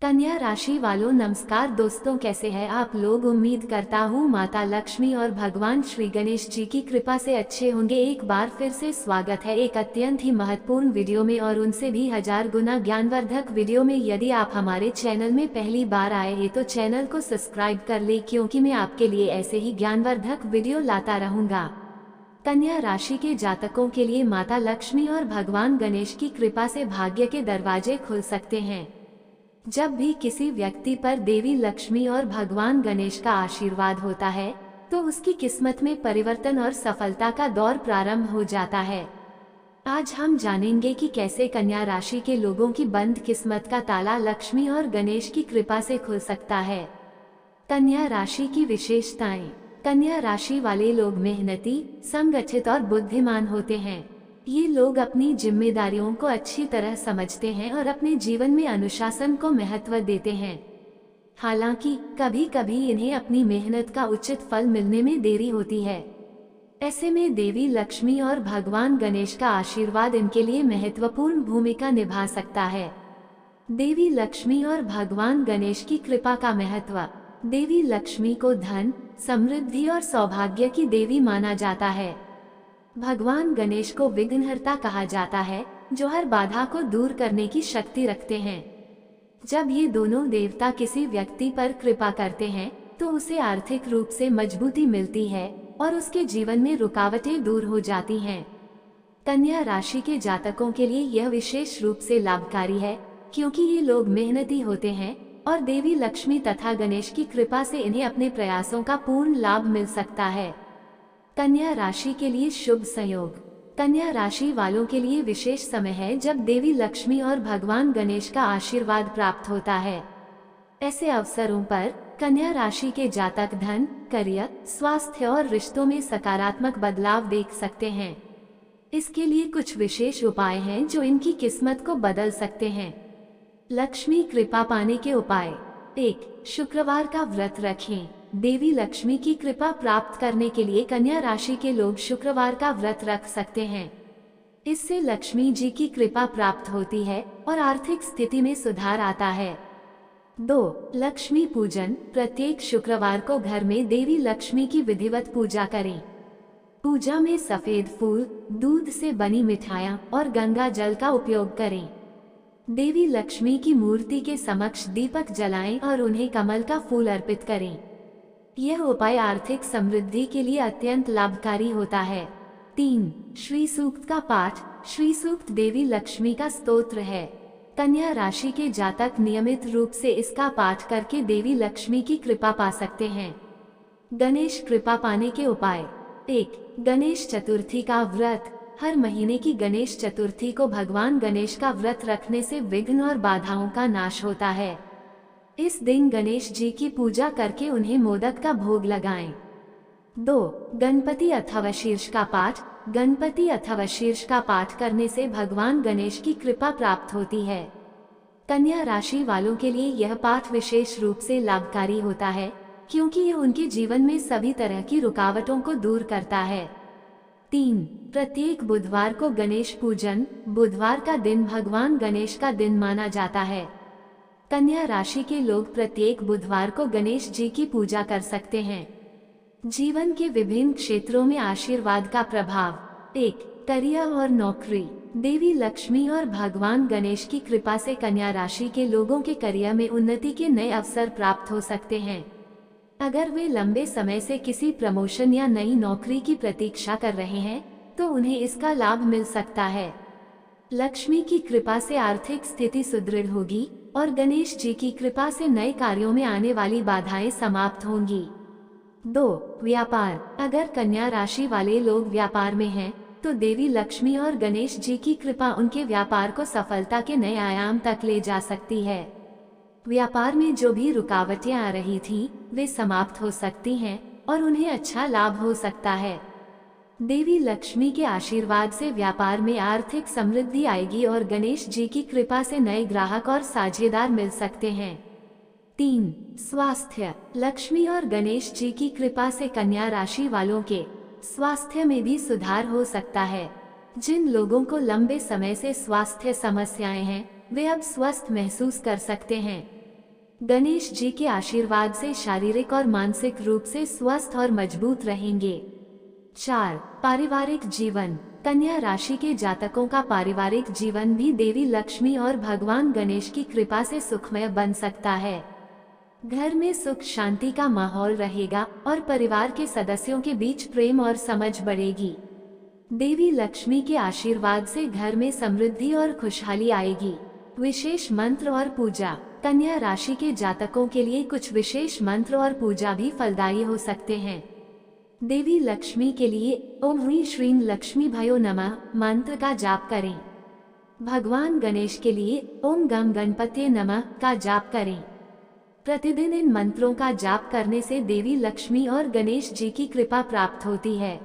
कन्या राशि वालों नमस्कार दोस्तों, कैसे हैं आप लोग। उम्मीद करता हूँ माता लक्ष्मी और भगवान श्री गणेश जी की कृपा से अच्छे होंगे। एक बार फिर से स्वागत है एक अत्यंत ही महत्वपूर्ण वीडियो में और उनसे भी 1000 गुना ज्ञानवर्धक वीडियो में। यदि आप हमारे चैनल में पहली बार आए हैं तो चैनल को सब्सक्राइब कर ले, क्योंकि मैं आपके लिए ऐसे ही ज्ञानवर्धक वीडियो लाता रहूंगा। कन्या राशि के जातकों के लिए माता लक्ष्मी और भगवान गणेश की कृपा से भाग्य के दरवाजे खुल सकते हैं। जब भी किसी व्यक्ति पर देवी लक्ष्मी और भगवान गणेश का आशीर्वाद होता है तो उसकी किस्मत में परिवर्तन और सफलता का दौर प्रारंभ हो जाता है। आज हम जानेंगे कि कैसे कन्या राशि के लोगों की बंद किस्मत का ताला लक्ष्मी और गणेश की कृपा से खुल सकता है। कन्या राशि की विशेषताएं। कन्या राशि वाले लोग मेहनती, संगठित और बुद्धिमान होते हैं। ये लोग अपनी जिम्मेदारियों को अच्छी तरह समझते हैं और अपने जीवन में अनुशासन को महत्व देते हैं। हालांकि कभी कभी इन्हें अपनी मेहनत का उचित फल मिलने में देरी होती है। ऐसे में देवी लक्ष्मी और भगवान गणेश का आशीर्वाद इनके लिए महत्वपूर्ण भूमिका निभा सकता है। देवी लक्ष्मी और भगवान गणेश की कृपा का महत्व। देवी लक्ष्मी को धन, समृद्धि और सौभाग्य की देवी माना जाता है। भगवान गणेश को विघ्नहर्ता कहा जाता है, जो हर बाधा को दूर करने की शक्ति रखते हैं। जब ये दोनों देवता किसी व्यक्ति पर कृपा करते हैं तो उसे आर्थिक रूप से मजबूती मिलती है और उसके जीवन में रुकावटें दूर हो जाती हैं। कन्या राशि के जातकों के लिए यह विशेष रूप से लाभकारी है, क्योंकि ये लोग मेहनती होते हैं और देवी लक्ष्मी तथा गणेश की कृपा से इन्हें अपने प्रयासों का पूर्ण लाभ मिल सकता है। कन्या राशि के लिए शुभ संयोग। कन्या राशि वालों के लिए विशेष समय है जब देवी लक्ष्मी और भगवान गणेश का आशीर्वाद प्राप्त होता है। ऐसे अवसरों पर कन्या राशि के जातक धन, करियर, स्वास्थ्य और रिश्तों में सकारात्मक बदलाव देख सकते हैं। इसके लिए कुछ विशेष उपाय हैं जो इनकी किस्मत को बदल सकते हैं। लक्ष्मी कृपा पाने के उपाय। 1. शुक्रवार का व्रत रखें। देवी लक्ष्मी की कृपा प्राप्त करने के लिए कन्या राशि के लोग शुक्रवार का व्रत रख सकते हैं। इससे लक्ष्मी जी की कृपा प्राप्त होती है और आर्थिक स्थिति में सुधार आता है। 2. लक्ष्मी पूजन। प्रत्येक शुक्रवार को घर में देवी लक्ष्मी की विधिवत पूजा करें। पूजा में सफेद फूल, दूध से बनी मिठाइयाँ और गंगा जल का उपयोग करें। देवी लक्ष्मी की मूर्ति के समक्ष दीपक जलाएं और उन्हें कमल का फूल अर्पित करें। यह उपाय आर्थिक समृद्धि के लिए अत्यंत लाभकारी होता है। 3. श्री सूक्त का पाठ। श्री सूक्त देवी लक्ष्मी का स्तोत्र है। कन्या राशि के जातक नियमित रूप से इसका पाठ करके देवी लक्ष्मी की कृपा पा सकते हैं। गणेश कृपा पाने के उपाय। 1. गणेश चतुर्थी का व्रत। हर महीने की गणेश चतुर्थी को भगवान गणेश का व्रत रखने से विघ्न और बाधाओं का नाश होता है। इस दिन गणेश जी की पूजा करके उन्हें मोदक का भोग लगाएं। 2. गणपति अथवा शीर्ष का पाठ। गणपति अथवा शीर्ष का पाठ करने से भगवान गणेश की कृपा प्राप्त होती है। कन्या राशि वालों के लिए यह पाठ विशेष रूप से लाभकारी होता है, क्योंकि यह उनके जीवन में सभी तरह की रुकावटों को दूर करता है। 3. प्रत्येक बुधवार को गणेश पूजन। बुधवार का दिन भगवान गणेश का दिन माना जाता है। कन्या राशि के लोग प्रत्येक बुधवार को गणेश जी की पूजा कर सकते हैं। जीवन के विभिन्न क्षेत्रों में आशीर्वाद का प्रभाव। 1. करियर और नौकरी। देवी लक्ष्मी और भगवान गणेश की कृपा से कन्या राशि के लोगों के करियर में उन्नति के नए अवसर प्राप्त हो सकते हैं। अगर वे लंबे समय से किसी प्रमोशन या नई नौकरी की प्रतीक्षा कर रहे हैं तो उन्हें इसका लाभ मिल सकता है। लक्ष्मी की कृपा से आर्थिक स्थिति सुदृढ़ होगी और गणेश जी की कृपा से नए कार्यों में आने वाली बाधाएं समाप्त होंगी। 2. व्यापार। अगर कन्या राशि वाले लोग व्यापार में हैं, तो देवी लक्ष्मी और गणेश जी की कृपा उनके व्यापार को सफलता के नए आयाम तक ले जा सकती है। व्यापार में जो भी रुकावटें आ रही थी, वे समाप्त हो सकती हैं और उन्हें अच्छा लाभ हो सकता है। देवी लक्ष्मी के आशीर्वाद से व्यापार में आर्थिक समृद्धि आएगी और गणेश जी की कृपा से नए ग्राहक और साझेदार मिल सकते हैं। 3. स्वास्थ्य। लक्ष्मी और गणेश जी की कृपा से कन्या राशि वालों के स्वास्थ्य में भी सुधार हो सकता है। जिन लोगों को लंबे समय से स्वास्थ्य समस्याएं हैं, वे अब स्वस्थ महसूस कर सकते हैं। गणेश जी के आशीर्वाद से शारीरिक और मानसिक रूप से स्वस्थ और मजबूत रहेंगे। 4. पारिवारिक जीवन। कन्या राशि के जातकों का पारिवारिक जीवन भी देवी लक्ष्मी और भगवान गणेश की कृपा से सुखमय बन सकता है। घर में सुख शांति का माहौल रहेगा और परिवार के सदस्यों के बीच प्रेम और समझ बढ़ेगी। देवी लक्ष्मी के आशीर्वाद से घर में समृद्धि और खुशहाली आएगी। विशेष मंत्र और पूजा। कन्या राशि के जातकों के लिए कुछ विशेष मंत्र और पूजा भी फलदायी हो सकते हैं। देवी लक्ष्मी के लिए ओम ह्रीं श्रीं लक्ष्मी भयो नमः मंत्र का जाप करें। भगवान गणेश के लिए ओम गम गणपते नमः का जाप करें। प्रतिदिन इन मंत्रों का जाप करने से देवी लक्ष्मी और गणेश जी की कृपा प्राप्त होती है।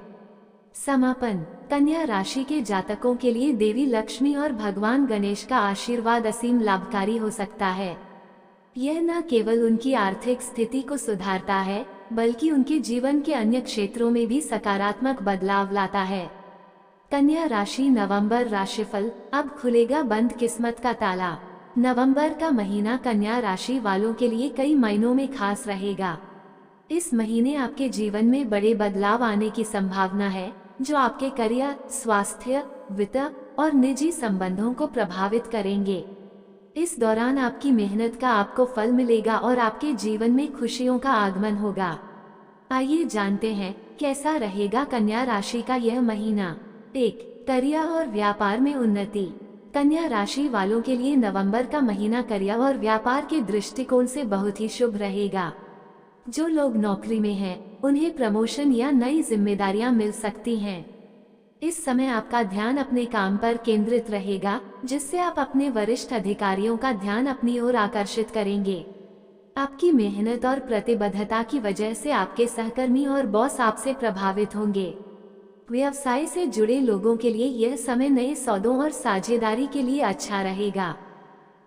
समापन। कन्या राशि के जातकों के लिए देवी लक्ष्मी और भगवान गणेश का आशीर्वाद असीम लाभकारी हो सकता है। यह न केवल उनकी आर्थिक स्थिति को सुधारता है, बल्कि उनके जीवन के अन्य क्षेत्रों में भी सकारात्मक बदलाव लाता है। कन्या राशि नवंबर राशिफल। अब खुलेगा बंद किस्मत का ताला। नवंबर का महीना कन्या राशि वालों के लिए कई मायनों में खास रहेगा। इस महीने आपके जीवन में बड़े बदलाव आने की संभावना है, जो आपके करियर, स्वास्थ्य, वित्त और निजी संबंधों को प्रभावित करेंगे। इस दौरान आपकी मेहनत का आपको फल मिलेगा और आपके जीवन में खुशियों का आगमन होगा। आइए जानते हैं कैसा रहेगा कन्या राशि का यह महीना। 1. करियर और व्यापार में उन्नति। कन्या राशि वालों के लिए नवंबर का महीना करियर और व्यापार के दृष्टिकोण से बहुत ही शुभ रहेगा। जो लोग नौकरी में हैं, उन्हें प्रमोशन या नई जिम्मेदारियां मिल सकती हैं। इस समय आपका ध्यान अपने काम पर केंद्रित रहेगा, जिससे आप अपने वरिष्ठ अधिकारियों का ध्यान अपनी ओर आकर्षित करेंगे। आपकी मेहनत और प्रतिबद्धता की वजह से आपके सहकर्मी और बॉस आपसे प्रभावित होंगे। व्यवसाय से जुड़े लोगों के लिए यह समय नए सौदों और साझेदारी के लिए अच्छा रहेगा।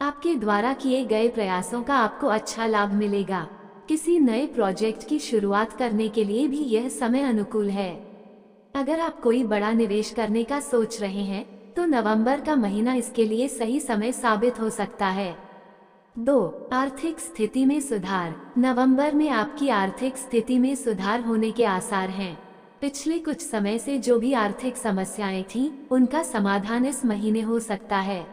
आपके द्वारा किए गए प्रयासों का आपको अच्छा लाभ मिलेगा। किसी नए प्रोजेक्ट की शुरुआत करने के लिए भी यह समय अनुकूल है। अगर आप कोई बड़ा निवेश करने का सोच रहे हैं, तो नवंबर का महीना इसके लिए सही समय साबित हो सकता है। 2. आर्थिक स्थिति में सुधार। नवंबर में आपकी आर्थिक स्थिति में सुधार होने के आसार हैं। पिछले कुछ समय से जो भी आर्थिक समस्याएं थीं, उनका समाधान इस महीने हो सकता है।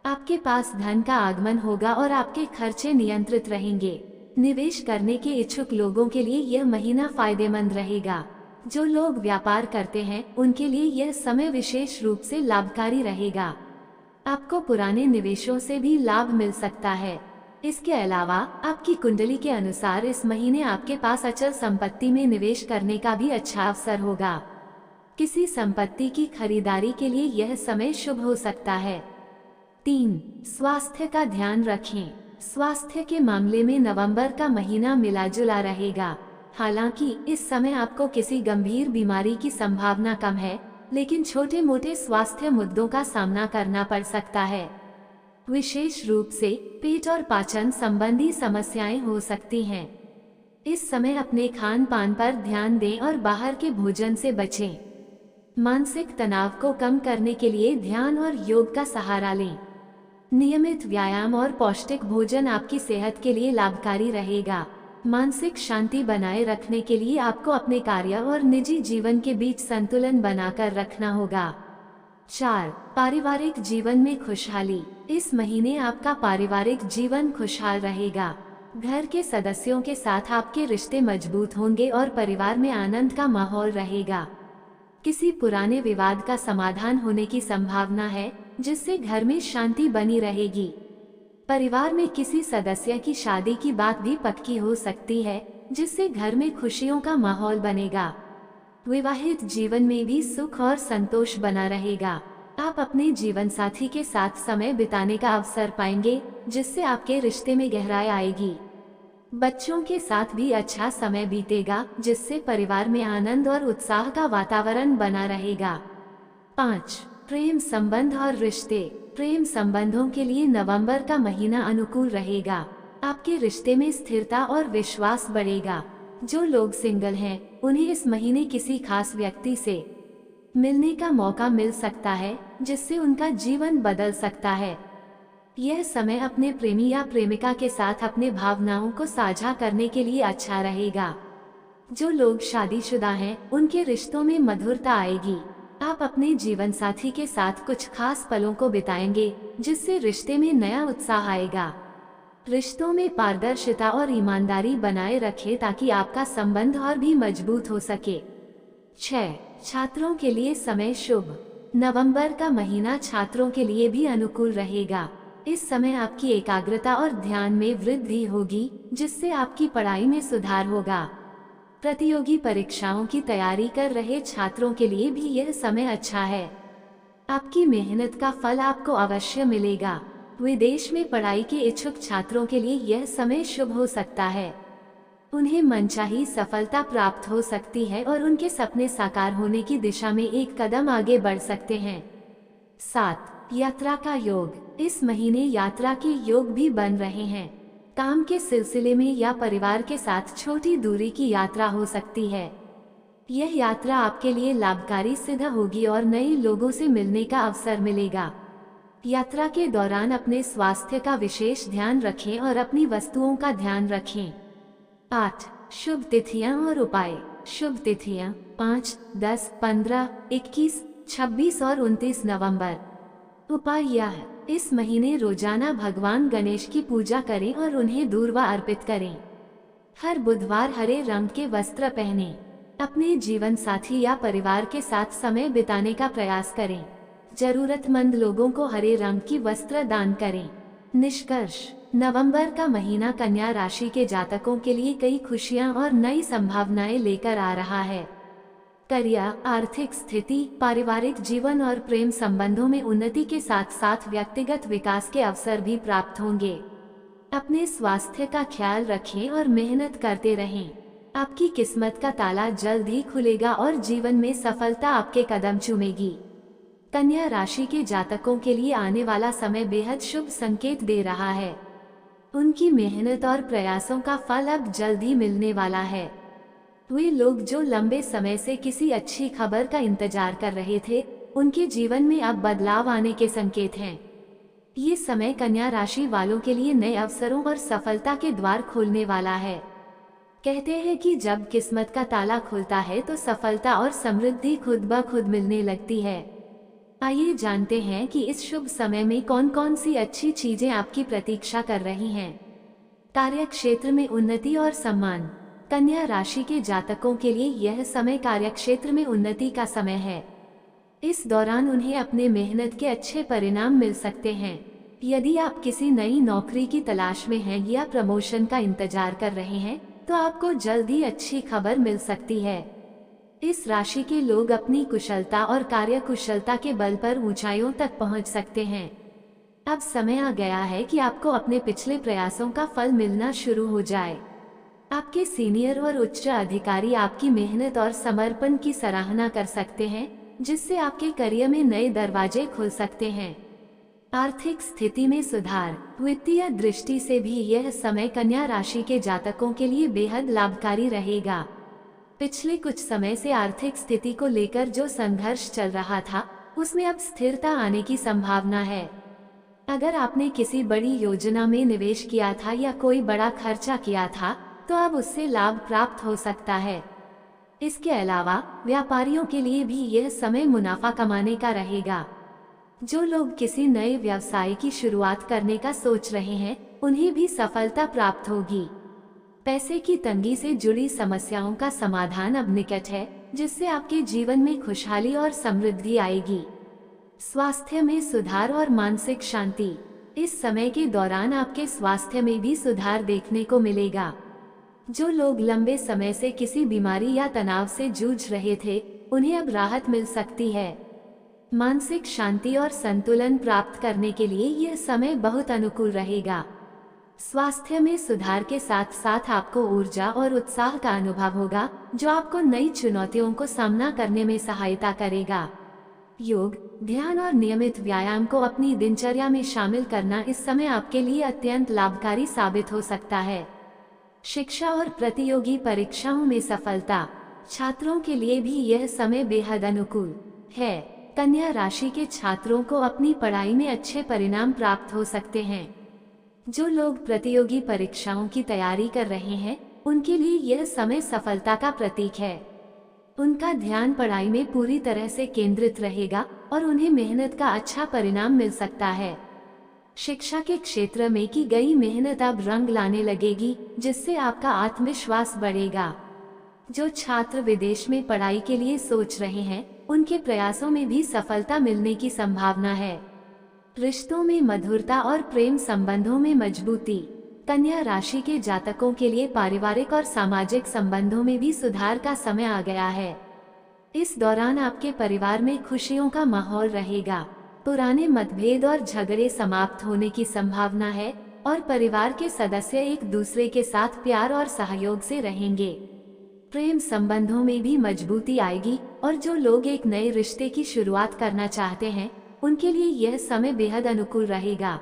आपके पास धन का आगमन होगा और आपके खर्चे नियंत्रित रहेंगे। निवेश करने के इच्छुक लोगों के लिए यह महीना फायदेमंद रहेगा। जो लोग व्यापार करते हैं, उनके लिए यह समय विशेष रूप से लाभकारी रहेगा। आपको पुराने निवेशों से भी लाभ मिल सकता है। इसके अलावा आपकी कुंडली के अनुसार इस महीने आपके पास अचल संपत्ति में निवेश करने का भी अच्छा अवसर होगा। किसी संपत्ति की खरीदारी के लिए यह समय शुभ हो सकता है। 3. स्वास्थ्य का ध्यान रखें। स्वास्थ्य के मामले में नवंबर का महीना मिला जुला रहेगा। हालांकि इस समय आपको किसी गंभीर बीमारी की संभावना कम है, लेकिन छोटे मोटे स्वास्थ्य मुद्दों का सामना करना पड़ सकता है। विशेष रूप से पेट और पाचन संबंधी समस्याएं हो सकती हैं। इस समय अपने खान पान पर ध्यान दें और बाहर के भोजन से बचें। मानसिक तनाव को कम करने के लिए ध्यान और योग का सहारा लें। नियमित व्यायाम और पौष्टिक भोजन आपकी सेहत के लिए लाभकारी रहेगा। मानसिक शांति बनाए रखने के लिए आपको अपने कार्य और निजी जीवन के बीच संतुलन बनाकर रखना होगा। 4. पारिवारिक जीवन में खुशहाली। इस महीने आपका पारिवारिक जीवन खुशहाल रहेगा। घर के सदस्यों के साथ आपके रिश्ते मजबूत होंगे और परिवार में आनंद का माहौल रहेगा। किसी पुराने विवाद का समाधान होने की संभावना है, जिससे घर में शांति बनी रहेगी। परिवार में किसी सदस्य की शादी की बात भी पक्की हो सकती है, जिससे घर में खुशियों का माहौल बनेगा। विवाहित जीवन में भी सुख और संतोष बना रहेगा। आप अपने जीवन साथी के साथ समय बिताने का अवसर पाएंगे, जिससे आपके रिश्ते में गहराई आएगी। बच्चों के साथ भी अच्छा समय बीतेगा, जिससे परिवार में आनंद और उत्साह का वातावरण बना रहेगा। 5. प्रेम संबंध और रिश्ते। प्रेम संबंधों के लिए नवंबर का महीना अनुकूल रहेगा। आपके रिश्ते में स्थिरता और विश्वास बढ़ेगा। जो लोग सिंगल हैं, उन्हें इस महीने किसी खास व्यक्ति से मिलने का मौका मिल सकता है, जिससे उनका जीवन बदल सकता है। यह समय अपने प्रेमी या प्रेमिका के साथ अपने भावनाओं को साझा करने के लिए अच्छा रहेगा। जो लोग शादीशुदा हैं, उनके रिश्तों में मधुरता आएगी। आप अपने जीवन साथी के साथ कुछ खास पलों को बिताएंगे, जिससे रिश्ते में नया उत्साह आएगा। रिश्तों में पारदर्शिता और ईमानदारी बनाए रखें ताकि आपका संबंध और भी मजबूत हो सके। 6. छात्रों के लिए समय शुभ। नवंबर का महीना छात्रों के लिए भी अनुकूल रहेगा। इस समय आपकी एकाग्रता और ध्यान में वृद्धि होगी, जिससे आपकी पढ़ाई में सुधार होगा। प्रतियोगी परीक्षाओं की तैयारी कर रहे छात्रों के लिए भी यह समय अच्छा है। आपकी मेहनत का फल आपको अवश्य मिलेगा। विदेश में पढ़ाई के इच्छुक छात्रों के लिए यह समय शुभ हो सकता है। उन्हें मनचाही सफलता प्राप्त हो सकती है और उनके सपने साकार होने की दिशा में एक कदम आगे बढ़ सकते हैं। 7. यात्रा का योग। इस महीने यात्रा के योग भी बन रहे हैं। काम के सिलसिले में या परिवार के साथ छोटी दूरी की यात्रा हो सकती है। यह यात्रा आपके लिए लाभकारी सिद्ध होगी और नए लोगों से मिलने का अवसर मिलेगा। यात्रा के दौरान अपने स्वास्थ्य का विशेष ध्यान रखें और अपनी वस्तुओं का ध्यान रखें। 8. शुभ तिथियां और उपाय। शुभ तिथियां 5, 10, 15, 21, 26 और 29 नवंबर। उपाय यह है, इस महीने रोजाना भगवान गणेश की पूजा करें और उन्हें दूर्वा अर्पित करें। हर बुधवार हरे रंग के वस्त्र पहनें। अपने जीवन साथी या परिवार के साथ समय बिताने का प्रयास करें। जरूरतमंद लोगों को हरे रंग की वस्त्र दान करें। निष्कर्ष, नवंबर का महीना कन्या राशि के जातकों के लिए कई खुशियां और नई संभावनाएं लेकर आ रहा है। करियर, आर्थिक स्थिति, पारिवारिक जीवन और प्रेम संबंधों में उन्नति के साथ साथ व्यक्तिगत विकास के अवसर भी प्राप्त होंगे। अपने स्वास्थ्य का ख्याल रखें और मेहनत करते रहें। आपकी किस्मत का ताला जल्द ही खुलेगा और जीवन में सफलता आपके कदम चूमेगी। कन्या राशि के जातकों के लिए आने वाला समय बेहद शुभ संकेत दे रहा है। उनकी मेहनत और प्रयासों का फल अब जल्द ही मिलने वाला है। वे लोग जो लंबे समय से किसी अच्छी खबर का इंतजार कर रहे थे, उनके जीवन में अब बदलाव आने के संकेत हैं। ये समय कन्या राशि वालों के लिए नए अवसरों और सफलता के द्वार खोलने वाला है। कहते हैं कि जब किस्मत का ताला खुलता है तो सफलता और समृद्धि खुद ब खुद मिलने लगती है। आइए जानते हैं कि इस शुभ समय में कौन कौन सी अच्छी चीजें आपकी प्रतीक्षा कर रही हैं। कार्य क्षेत्र में उन्नति और सम्मान। कन्या राशि के जातकों के लिए यह समय कार्यक्षेत्र में उन्नति का समय है। इस दौरान उन्हें अपने मेहनत के अच्छे परिणाम मिल सकते हैं। यदि आप किसी नई नौकरी की तलाश में हैं या प्रमोशन का इंतजार कर रहे हैं, तो आपको जल्द ही अच्छी खबर मिल सकती है। इस राशि के लोग अपनी कुशलता और कार्यकुशलता के बल पर ऊंचाइयों तक पहुंच सकते हैं। अब समय आ गया है कि आपको अपने पिछले प्रयासों का फल मिलना शुरू हो जाए। आपके सीनियर और उच्च अधिकारी आपकी मेहनत और समर्पण की सराहना कर सकते हैं, जिससे आपके करियर में नए दरवाजे खुल सकते हैं। आर्थिक स्थिति में सुधार। वित्तीय दृष्टि से भी यह समय कन्या राशि के जातकों के लिए बेहद लाभकारी रहेगा। पिछले कुछ समय से आर्थिक स्थिति को लेकर जो संघर्ष चल रहा था, उसमें अब स्थिरता आने की संभावना है। अगर आपने किसी बड़ी योजना में निवेश किया था या कोई बड़ा खर्चा किया था, तो अब उससे लाभ प्राप्त हो सकता है। इसके अलावा व्यापारियों के लिए भी यह समय मुनाफा कमाने का रहेगा। जो लोग किसी नए व्यवसाय की शुरुआत करने का सोच रहे हैं, उन्हें भी सफलता प्राप्त होगी। पैसे की तंगी से जुड़ी समस्याओं का समाधान अब निकट है, जिससे आपके जीवन में खुशहाली और समृद्धि आएगी। स्वास्थ्य में सुधार और मानसिक शांति। इस समय के दौरान आपके स्वास्थ्य में भी सुधार देखने को मिलेगा। जो लोग लंबे समय से किसी बीमारी या तनाव से जूझ रहे थे, उन्हें अब राहत मिल सकती है। मानसिक शांति और संतुलन प्राप्त करने के लिए यह समय बहुत अनुकूल रहेगा। स्वास्थ्य में सुधार के साथ साथ आपको ऊर्जा और उत्साह का अनुभव होगा, जो आपको नई चुनौतियों को सामना करने में सहायता करेगा। योग, ध्यान और नियमित व्यायाम को अपनी दिनचर्या में शामिल करना इस समय आपके लिए अत्यंत लाभकारी साबित हो सकता है। शिक्षा और प्रतियोगी परीक्षाओं में सफलता। छात्रों के लिए भी यह समय बेहद अनुकूल है। कन्या राशि के छात्रों को अपनी पढ़ाई में अच्छे परिणाम प्राप्त हो सकते हैं। जो लोग प्रतियोगी परीक्षाओं की तैयारी कर रहे हैं, उनके लिए यह समय सफलता का प्रतीक है। उनका ध्यान पढ़ाई में पूरी तरह से केंद्रित रहेगा और उन्हें मेहनत का अच्छा परिणाम मिल सकता है। शिक्षा के क्षेत्र में की गई मेहनत अब रंग लाने लगेगी, जिससे आपका आत्मविश्वास बढ़ेगा। जो छात्र विदेश में पढ़ाई के लिए सोच रहे हैं, उनके प्रयासों में भी सफलता मिलने की संभावना है। रिश्तों में मधुरता और प्रेम संबंधों में मजबूती। कन्या राशि के जातकों के लिए पारिवारिक और सामाजिक संबंधों में भी सुधार का समय आ गया है। इस दौरान आपके परिवार में खुशियों का माहौल रहेगा। पुराने मतभेद और झगड़े समाप्त होने की संभावना है और परिवार के सदस्य एक दूसरे के साथ प्यार और सहयोग से रहेंगे। प्रेम संबंधों में भी मजबूती आएगी और जो लोग एक नए रिश्ते की शुरुआत करना चाहते हैं, उनके लिए यह समय बेहद अनुकूल रहेगा।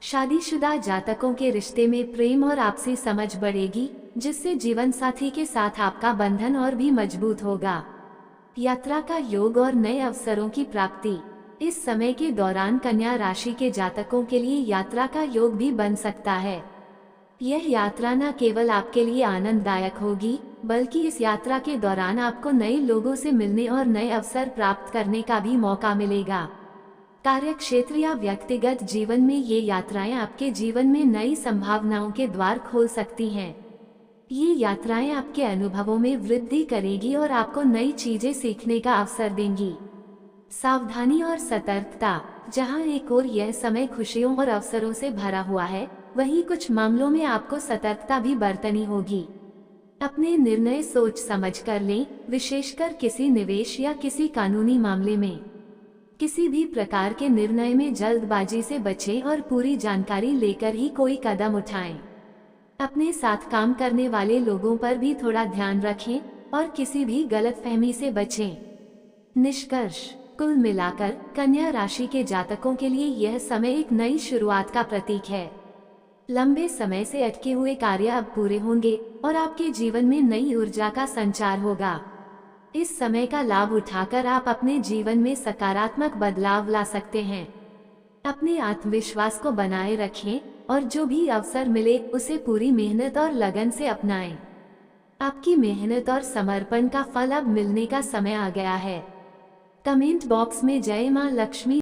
शादीशुदा जातकों के रिश्ते में प्रेम और आपसी समझ बढ़ेगी, जिससे जीवन साथी के साथ आपका बंधन और भी मजबूत होगा। यात्रा का योग और नए अवसरों की प्राप्ति। इस समय के दौरान कन्या राशि के जातकों के लिए यात्रा का योग भी बन सकता है। यह यात्रा न केवल आपके लिए आनंददायक होगी, बल्कि इस यात्रा के दौरान आपको नए लोगों से मिलने और नए अवसर प्राप्त करने का भी मौका मिलेगा। कार्यक्षेत्र या व्यक्तिगत जीवन में ये यात्राएं आपके जीवन में नई संभावनाओं के द्वार खोल सकती हैं। ये यात्राएं आपके अनुभवों में वृद्धि करेगी और आपको नई चीजें सीखने का अवसर देंगी। सावधानी और सतर्कता। जहां एक ओर यह समय खुशियों और अवसरों से भरा हुआ है, वहीं कुछ मामलों में आपको सतर्कता भी बरतनी होगी। अपने निर्णय सोच समझ कर लें, विशेषकर किसी निवेश या किसी कानूनी मामले में। किसी भी प्रकार के निर्णय में जल्दबाजी से बचें और पूरी जानकारी लेकर ही कोई कदम उठाएं। अपने साथ काम करने वाले लोगों पर भी थोड़ा ध्यान रखें और किसी भी गलतफहमी से बचें। निष्कर्ष। कुल मिलाकर कन्या राशि के जातकों के लिए यह समय एक नई शुरुआत का प्रतीक है। लंबे समय से अटके हुए कार्य अब पूरे होंगे और आपके जीवन में नई ऊर्जा का संचार होगा। इस समय का लाभ उठाकर आप अपने जीवन में सकारात्मक बदलाव ला सकते हैं। अपने आत्मविश्वास को बनाए रखें और जो भी अवसर मिले उसे पूरी मेहनत और लगन से अपनाएं। आपकी मेहनत और समर्पण का फल अब मिलने का समय आ गया है। कमेंट बॉक्स में जय मां लक्ष्मी